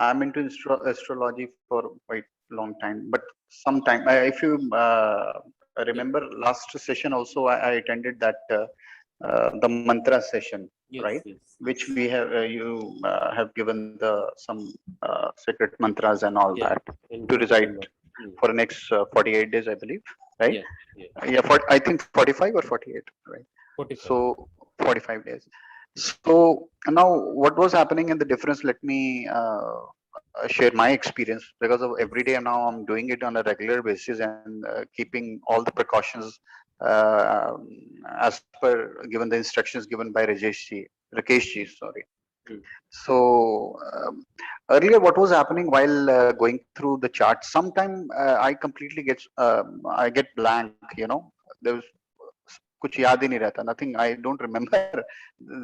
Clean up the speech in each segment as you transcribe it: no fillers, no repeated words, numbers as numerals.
I'm into astrology for quite long time, but sometime if you Yeah. remember last session also I attended that the mantra session, Yes, right? yes, Which yes. we have you have given the some secret mantras and all Yeah. that to recite Introduction. Mm. for the next 48 days, I believe, right? Yeah. Yeah. Yeah, for I think 45 or 48, right? 45. So 45 days. So now what was happening in the difference? Let me share my experience because of every day Yes. now I'm doing it on a regular basis and keeping all the precautions uh, as per given the instructions given by Rakesh ji, sorry. Mm. So earlier, what was happening while going through the chart? Sometime I completely I get blank. There was कुछ याद ही नहीं रहता. Nothing. I don't remember.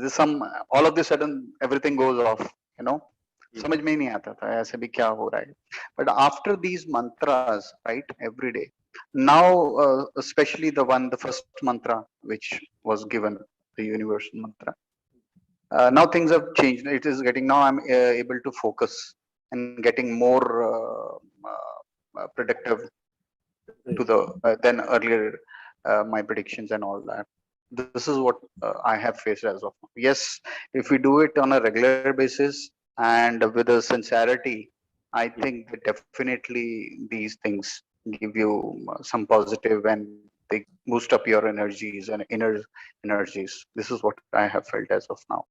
There's some all of the sudden everything goes off. You know. Mm. समझ में ही नहीं आता था ऐसे भी क्या हो रहा है. But after these mantras, right, every day. Now, especially the first mantra which was given, the universal mantra. Now things have changed. It is getting now. I'm able to focus and getting more predictive to Great. the than earlier my predictions and all that. This is what I have faced as of now. Yes, if we do it on a regular basis and with a sincerity, I Mm. think that definitely these things give you some positive and they boost up your energies and inner energies. This is what I have felt as of now.